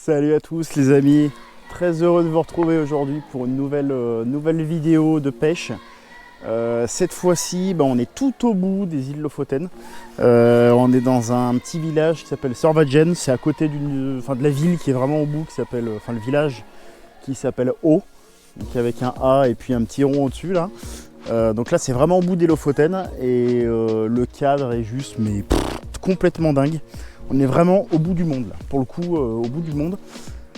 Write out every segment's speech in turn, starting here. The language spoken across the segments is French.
Salut à tous les amis, très heureux de vous retrouver aujourd'hui pour une nouvelle vidéo de pêche. Cette fois-ci, on est tout au bout des îles Lofoten. On est dans un petit village qui s'appelle Sørvágen, c'est à côté de la ville qui est vraiment au bout, qui s'appelle, le village qui s'appelle Å, donc avec un A et puis un petit rond au-dessus là. Donc là c'est vraiment au bout des Lofoten et le cadre est juste complètement dingue. On est vraiment au bout du monde là, pour le coup au bout du monde.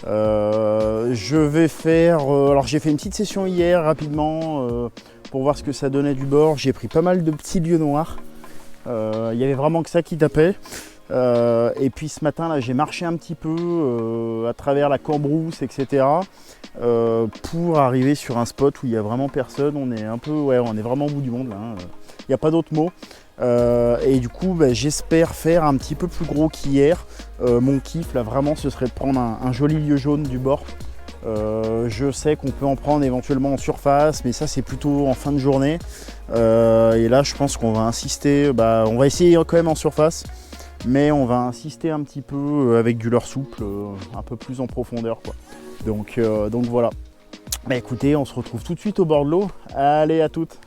Je vais faire, alors j'ai fait une petite session hier rapidement pour voir ce que ça donnait du bord. J'ai pris pas mal de petits lieux noirs. Il y avait vraiment que ça qui tapait. Et puis ce matin là j'ai marché un petit peu à travers la Cambrousse, etc. Pour arriver sur un spot où il n'y a vraiment personne. On est on est vraiment au bout du monde là. Il n'y a pas d'autre mot. Et du coup j'espère faire un petit peu plus gros qu'hier. Mon kiff là vraiment ce serait de prendre un joli lieu jaune du bord. Je sais qu'on peut en prendre éventuellement en surface, mais ça c'est plutôt en fin de journée. Et là je pense qu'on va insister, on va essayer quand même en surface, mais on va insister un petit peu avec du leurre souple, un peu plus en profondeur quoi. Donc voilà. Écoutez, on se retrouve tout de suite au bord de l'eau. Allez, à toutes.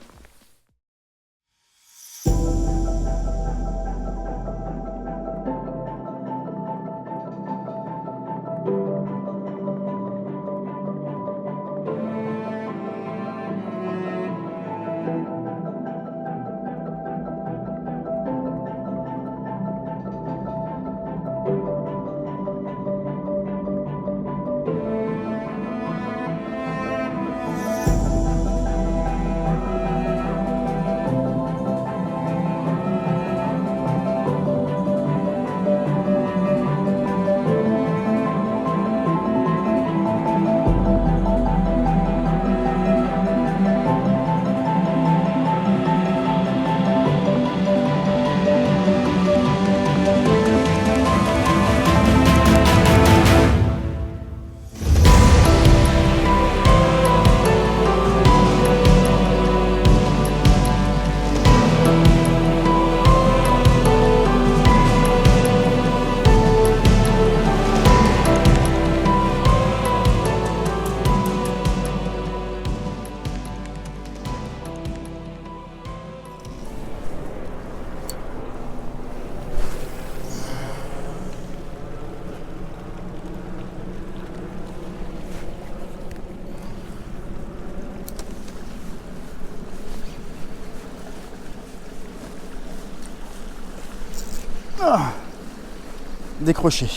Décroché.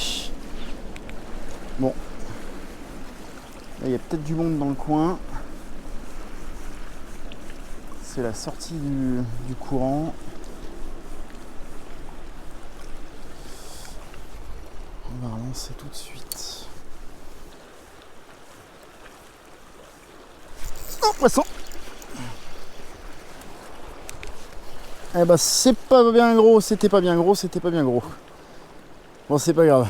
Bon, il y a peut-être du monde dans le coin. C'est la sortie du courant. On va relancer tout de suite. Oh, poisson! C'est pas bien gros, c'était pas bien gros, c'était pas bien gros. Bon, c'est pas grave.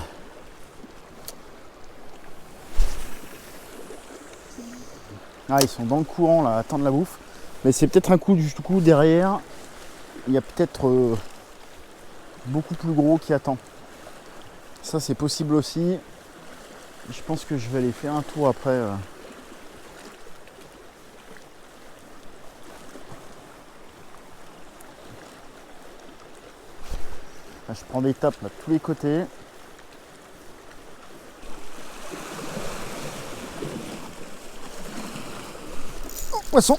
Ah, ils sont dans le courant là, à attendre la bouffe. Mais c'est peut-être un coup du coup derrière. Il y a peut-être beaucoup plus gros qui attend. Ça c'est possible aussi. Je pense que je vais aller faire un tour après. Là, je prends des tapes là, de tous les côtés. Oh, poisson!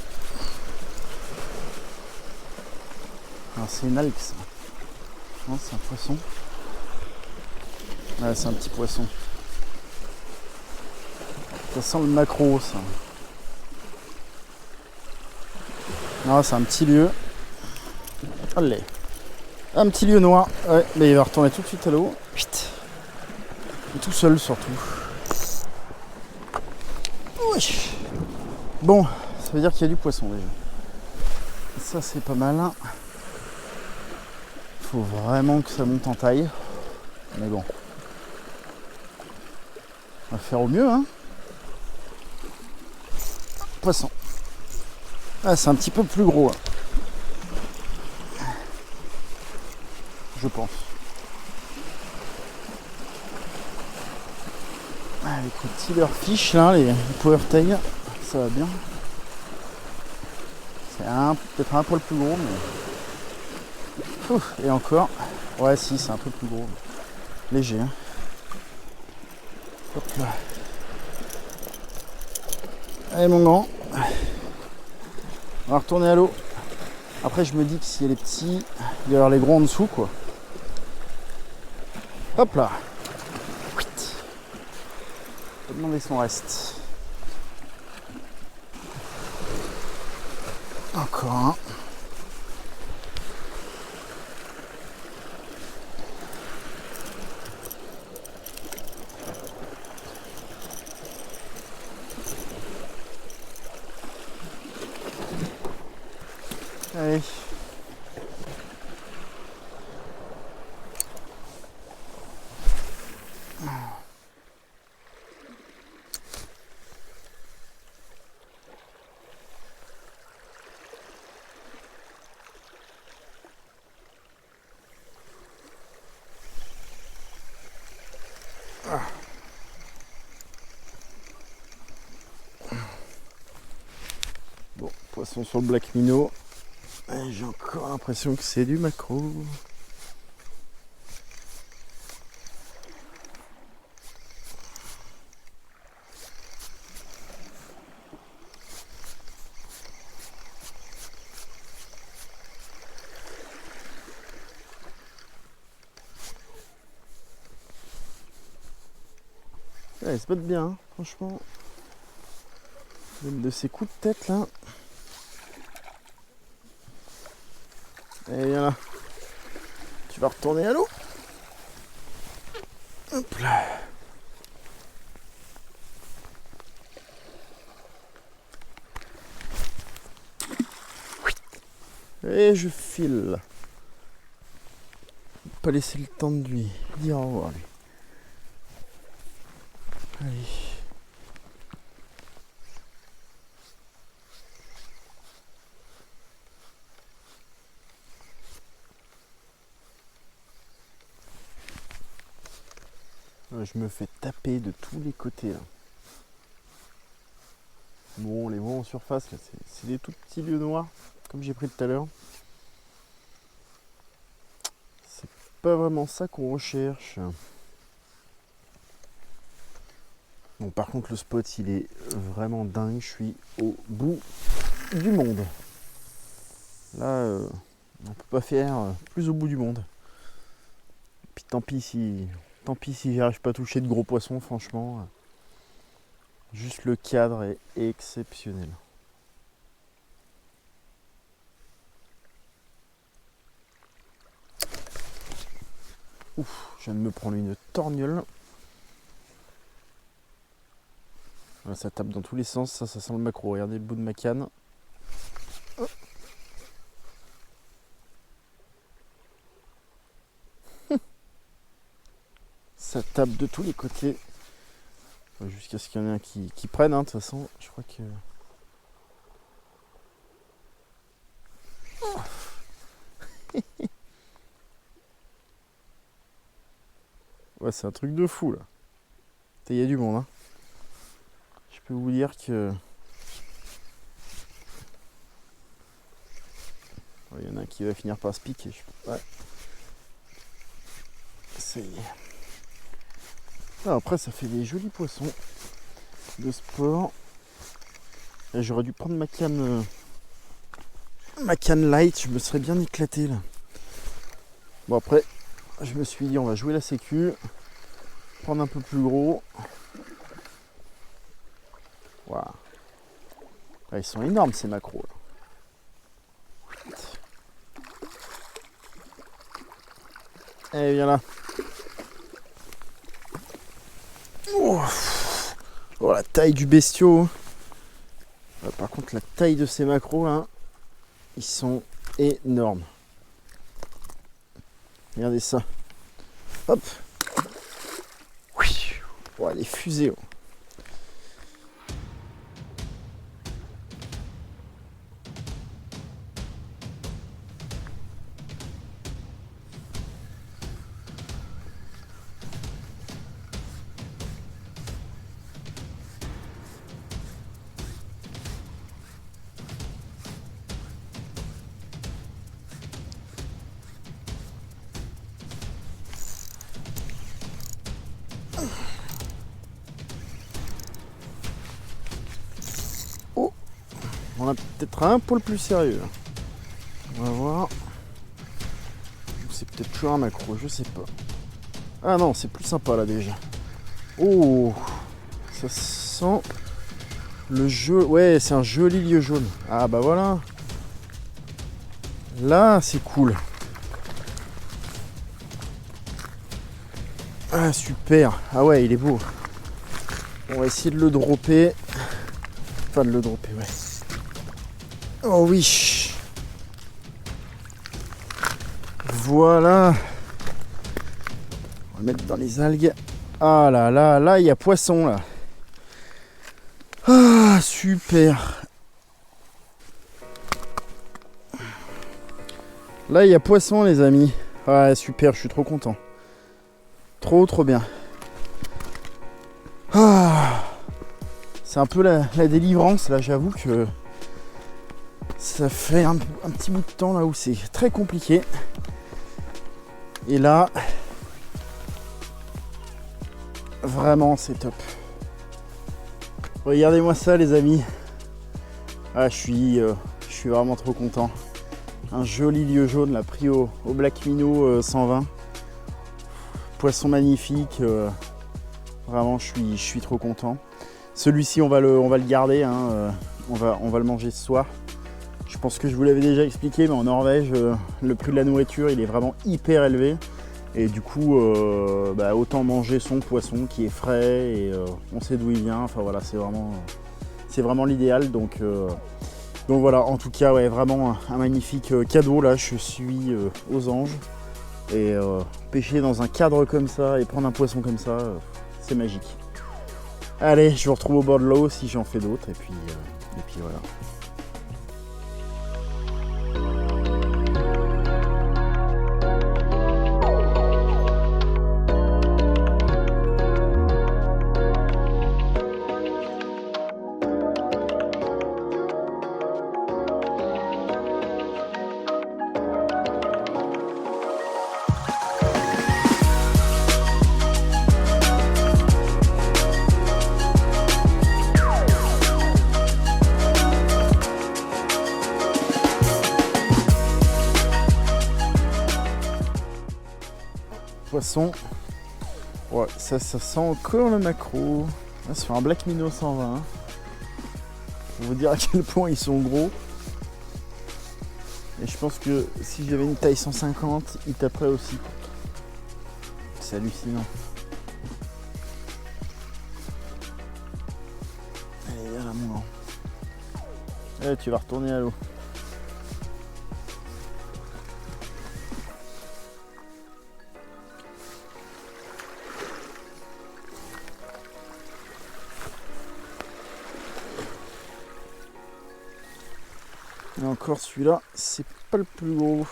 Alors, c'est une algue ça. Non, c'est un poisson. Ouais, c'est un petit poisson. Ça sent le maquereau ça. Non, c'est un petit lieu. Allez. Un petit lieu noir. Ouais, mais il va retourner tout de suite à l'eau. Et tout seul surtout. Oui. Bon, ça veut dire qu'il y a du poisson déjà. Ça c'est pas mal. Faut vraiment que ça monte en taille. Mais bon. On va faire au mieux, hein. Poisson. Ah, c'est un petit peu plus gros. Je pense. Avec les petits leurre fish là, les power tail, ça va bien. C'est peut-être un poil plus gros, mais. Ouf, et encore. Ouais, si, c'est un peu plus gros. Léger. Hein. Hop là. Allez, mon grand. On va retourner à l'eau. Après, je me dis que s'il y a les petits, il va y avoir les gros en dessous, quoi. Hop là. On va demander son reste. Encore un. Allez. Bon, poisson sur le black minnow. J'ai encore l'impression que c'est du maquereau. Ouais, il se botte bien, hein, franchement. Même de ces coups de tête là. Et viens là. Tu vas retourner à l'eau. Hop là. Et je file. Pas laisser le temps de lui dire au revoir lui. Allez. Je me fais taper de tous les côtés là. Bon, les gros en surface là, c'est des tout petits lieux noirs, comme j'ai pris tout à l'heure. C'est pas vraiment ça qu'on recherche. Bon, par contre, le spot il est vraiment dingue. Je suis au bout du monde. Là, on peut pas faire plus au bout du monde. Puis tant pis si j'y arrive pas à toucher de gros poissons, franchement. Juste le cadre est exceptionnel. Ouf, je viens de me prendre une torgnole. Voilà, ça tape dans tous les sens, ça sent le maquereau. Regardez le bout de ma canne. Ça tape de tous les côtés. Jusqu'à ce qu'il y en ait un qui prenne, hein. De toute façon, je crois que... Ouais, c'est un truc de fou, là. Il y a du monde, hein. Je peux vous dire que... Il y en a un qui va finir par se piquer. Ouais. Ça y est. Ah, après, ça fait des jolis poissons de sport. Et j'aurais dû prendre ma canne light. Je me serais bien éclaté là. Bon, après, je me suis dit, on va jouer la sécu. Prendre un peu plus gros. Waouh. Ah, ils sont énormes ces maquereaux là. Allez, viens là. Oh, la taille du bestiau. Par contre, la taille de ces maquereaux là, ils sont énormes. Regardez ça. Hop. Oh, les fusées. Oh. On a peut-être un poil plus sérieux. On va voir. C'est peut-être toujours un macro, je sais pas. Ah non, c'est plus sympa là déjà. Oh, ça sent le jeu. Ouais, c'est un joli lieu jaune. Ah bah voilà. Là, c'est cool. Ah super. Ah ouais, il est beau. On va essayer de le dropper. Enfin de le dropper, ouais. Oh oui. Voilà. On va le mettre dans les algues. Ah là là, là il y a poisson là. Ah super. Là il y a poisson les amis. Ah super, je suis trop content. Trop bien. Ah, c'est un peu la délivrance là, j'avoue que ça fait un petit bout de temps là où c'est très compliqué. Et là, vraiment c'est top. Regardez-moi ça les amis. Ah, je suis vraiment trop content. Un joli lieu jaune là, pris au Black Minnow 120. Poisson magnifique. Vraiment, je suis trop content. Celui-ci, on va le garder. Hein, on va le manger ce soir. Je pense que je vous l'avais déjà expliqué, mais en Norvège, le prix de la nourriture, il est vraiment hyper élevé. Et du coup, autant manger son poisson qui est frais et on sait d'où il vient. Enfin voilà, c'est vraiment l'idéal. Donc voilà, en tout cas, ouais, vraiment un magnifique cadeau. Là, je suis aux anges. Et pêcher dans un cadre comme ça et prendre un poisson comme ça, c'est magique. Allez, je vous retrouve au bord de l'eau si j'en fais d'autres. Et puis voilà. Poisson. Ouais, ça sent encore le maquereau. Là, sur un Black Minnow 120. Pour vous dire à quel point ils sont gros. Et je pense que si j'avais une taille 150, ils taperaient aussi. C'est hallucinant. Allez, viens là, mon grand. Allez, tu vas retourner à l'eau. Et encore celui-là, c'est pas le plus gros.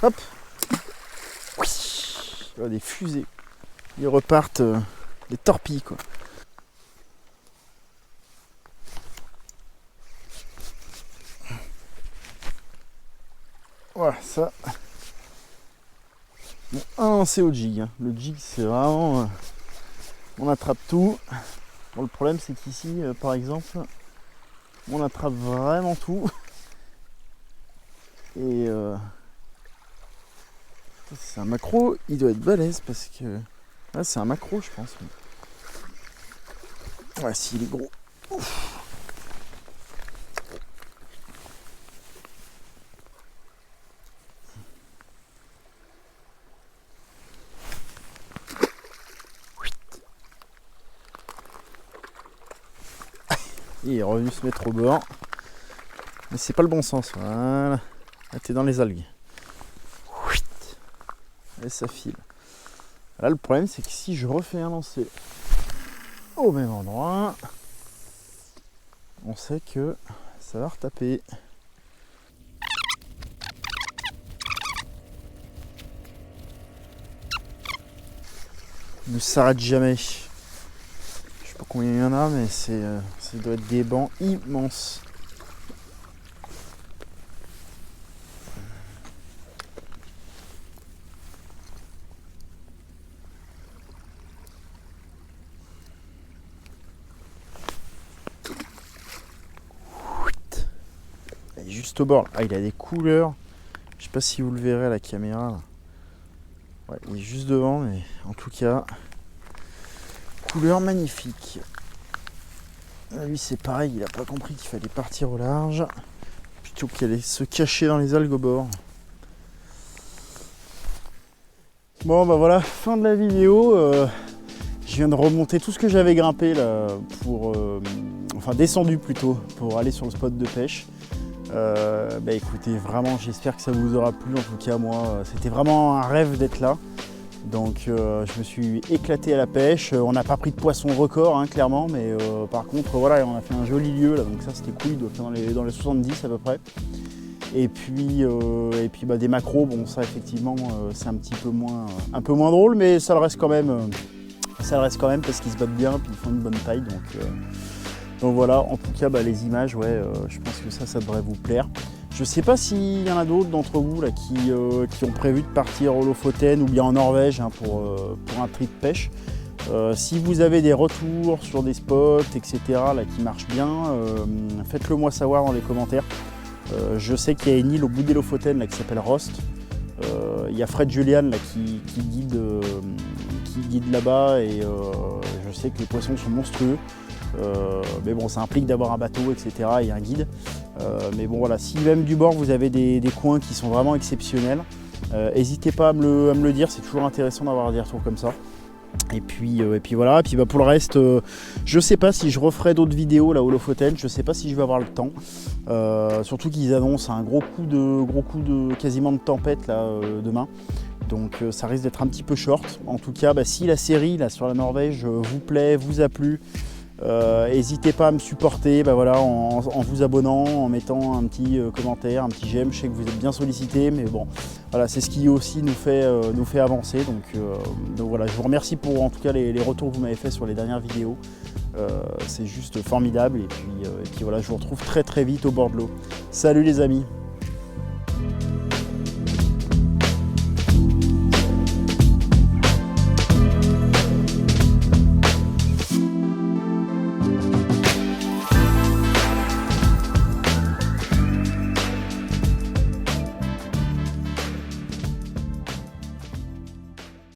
Hop. Oui. Oh, des fusées. Ils repartent des torpilles quoi. Voilà, ça. Bon, un lancé au jig. Hein. Le jig, c'est vraiment... on attrape tout. Bon, le problème, c'est qu'ici, par exemple, on attrape vraiment tout. Et... c'est un maquereau, il doit être balèze parce que... là, c'est un maquereau, je pense. Ouais, s'il est gros. Ouf. Il est revenu se mettre au bord. Mais c'est pas le bon sens. Voilà. Là, t'es dans les algues. Et ça file. Là, le problème, c'est que si je refais un lancer au même endroit, on sait que ça va retaper. Il ne s'arrête jamais. Je sais pas combien il y en a, mais ça doit être des bancs immenses. juste au bord. Ah, il a des couleurs. Je sais pas si vous le verrez à la caméra. Là. Ouais, il est juste devant, mais en tout cas, couleur magnifique. Lui, c'est pareil, il a pas compris qu'il fallait partir au large plutôt qu'aller se cacher dans les algues au bord. Bon, bah voilà, fin de la vidéo. Je viens de remonter tout ce que j'avais grimpé là enfin descendu plutôt pour aller sur le spot de pêche. Bah écoutez, vraiment j'espère que ça vous aura plu. En tout cas moi c'était vraiment un rêve d'être là. Donc je me suis éclaté à la pêche. On n'a pas pris de poisson record hein, clairement, mais par contre voilà, on a fait un joli lieu là, donc ça c'était cool, il doit faire dans les 70 à peu près. Et puis bah, des macros, bon ça effectivement c'est un peu moins drôle, mais ça le reste quand même. Parce qu'ils se battent bien et ils font une bonne taille. Donc voilà, en tout cas bah, les images, ouais, je pense que ça devrait vous plaire. Je ne sais pas s'il y en a d'autres d'entre vous là, qui ont prévu de partir au Lofoten ou bien en Norvège hein, pour un trip pêche. Si vous avez des retours sur des spots, etc. là, qui marchent bien, faites-le moi savoir dans les commentaires. Je sais qu'il y a une île au bout des Lofoten là, qui s'appelle Rost. Il y a Fred Julian là, qui guide là-bas et je sais que les poissons sont monstrueux. Mais bon, ça implique d'avoir un bateau, etc. et un guide. Mais bon, voilà, si même du bord vous avez des coins qui sont vraiment exceptionnels, n'hésitez pas à me le dire, c'est toujours intéressant d'avoir des retours comme ça. Et puis voilà, et puis bah pour le reste, je sais pas si je referai d'autres vidéos là au Lofoten, je sais pas si je vais avoir le temps. Surtout qu'ils annoncent un gros coup de quasiment de tempête là demain. Donc ça risque d'être un petit peu short. En tout cas, bah, si la série là sur la Norvège vous plaît, vous a plu, n'hésitez pas à me supporter bah, voilà, en vous abonnant, en mettant un petit commentaire, un petit j'aime. Je sais que vous êtes bien sollicité, mais bon, voilà, c'est ce qui aussi nous fait avancer. Donc voilà, je vous remercie pour en tout cas les retours que vous m'avez fait sur les dernières vidéos. C'est juste formidable. Et puis voilà, je vous retrouve très très vite au bord de l'eau. Salut les amis!